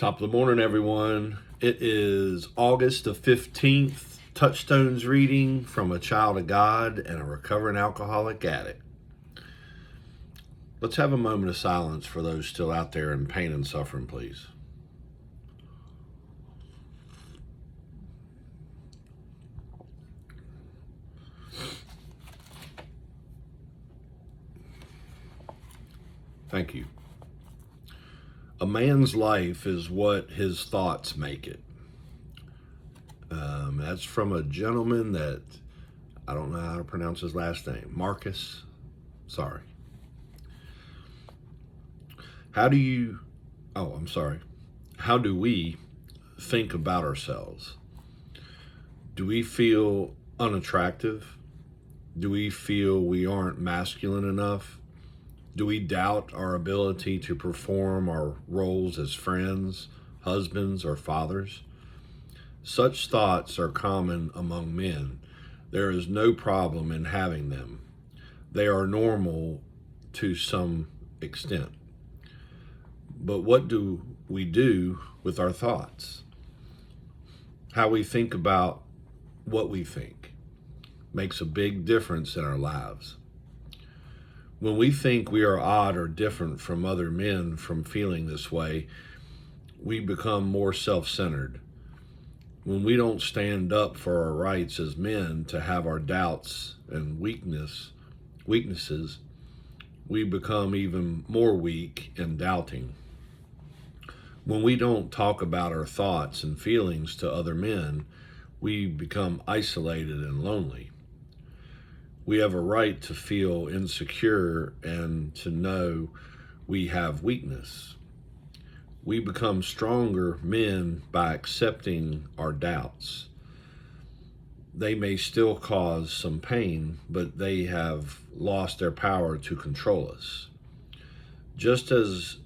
Top of the morning, everyone. It is August the 15th. Touchstones reading from a child of God and a recovering alcoholic addict. Let's have a moment of silence for those still out there in pain and suffering, please. Thank you. A man's life is what his thoughts make it. That's from a gentleman that I don't know how to pronounce his last name. Marcus. Sorry. How do we think about ourselves? Do we feel unattractive? Do we feel we aren't masculine enough? Do we doubt our ability to perform our roles as friends, husbands, or fathers? Such thoughts are common among men. There is no problem in having them. They are normal to some extent. But what do we do with our thoughts? How we think about what we think makes a big difference in our lives. When we think we are odd or different from other men from feeling this way, we become more self-centered. When we don't stand up for our rights as men to have our doubts and weaknesses, we become even more weak and doubting. When we don't talk about our thoughts and feelings to other men, we become isolated and lonely. We have a right to feel insecure and to know we have weakness. We become stronger men by accepting our doubts. They may still cause some pain, but they have lost their power to control us. Just as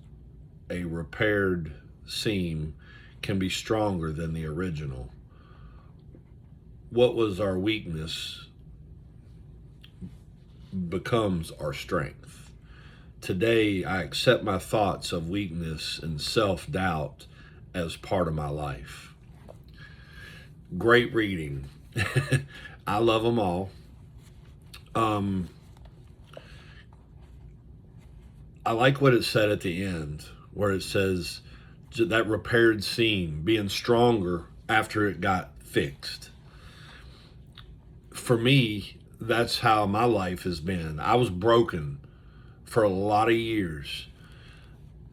a repaired seam can be stronger than the original, what was our weakness becomes our strength. Today, I accept my thoughts of weakness and self-doubt as part of my life. Great reading. I love them all. I like what it said at the end, where it says that repaired seam, being stronger after it got fixed. For me, that's how my life has been. I was broken for a lot of years,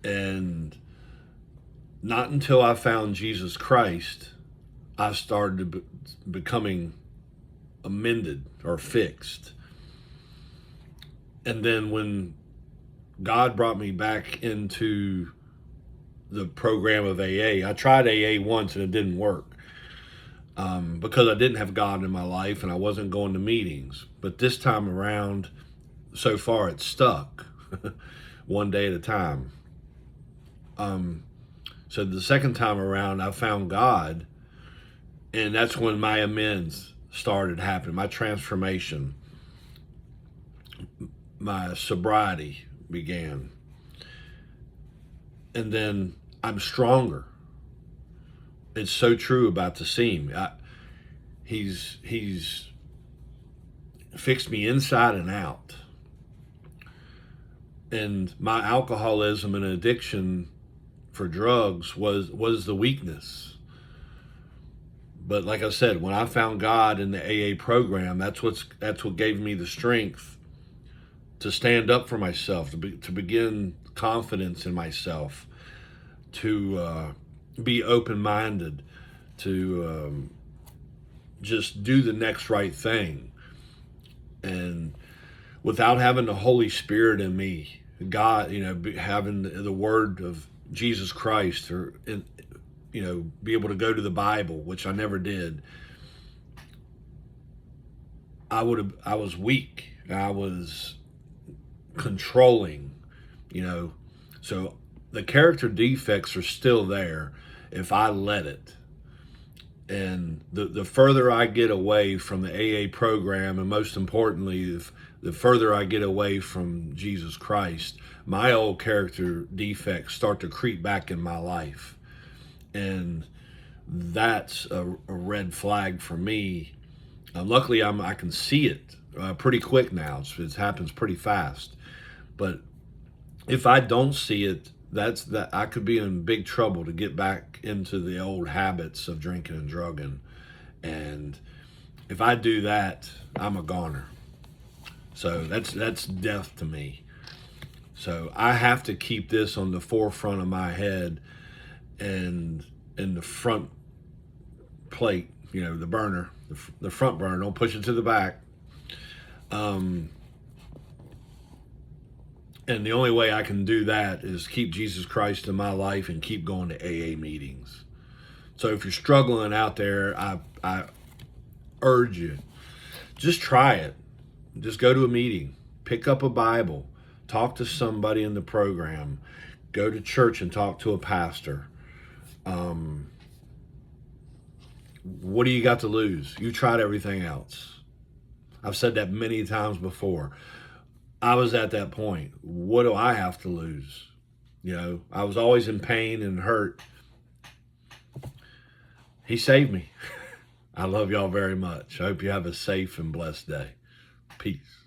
and not until I found Jesus Christ, I started becoming amended or fixed. And then when God brought me back into the program of AA, I tried AA once and it didn't work. Because I didn't have God in my life and I wasn't going to meetings. But this time around, so far it's stuck, one day at a time. So the second time around, I found God, and that's when my amends started happening, my transformation, my sobriety began. And then I'm stronger. It's so true about the seam. He's fixed me inside and out. And my alcoholism and addiction for drugs was the weakness. But like I said, when I found God in the AA program, that's what gave me the strength to stand up for myself, to begin confidence in myself, to be open-minded, to just do the next right thing. And without having the Holy Spirit in me, God, having the word of Jesus Christ, or, be able to go to the Bible, which I never did, I was weak. I was controlling, so the character defects are still there if I let it. And the further I get away from the AA program, and most importantly, the further I get away from Jesus Christ, my old character defects start to creep back in my life. And that's a red flag for me. Luckily, I can see it pretty quick now. It happens pretty fast. But if I don't see it, that I could be in big trouble to get back into the old habits of drinking and drugging. And if I do that, I'm a goner. So that's death to me. So I have to keep this on the forefront of my head and in the front plate, the burner, the front burner. Don't push it to the back. And the only way I can do that is keep Jesus Christ in my life and keep going to AA meetings. So if you're struggling out there, I urge you, just try it. Just go to a meeting, pick up a Bible, talk to somebody in the program, go to church and talk to a pastor. What do you got to lose? You tried everything else. I've said that many times before. I was at that point. What do I have to lose? I was always in pain and hurt. He saved me. I love y'all very much. I hope you have a safe and blessed day. Peace.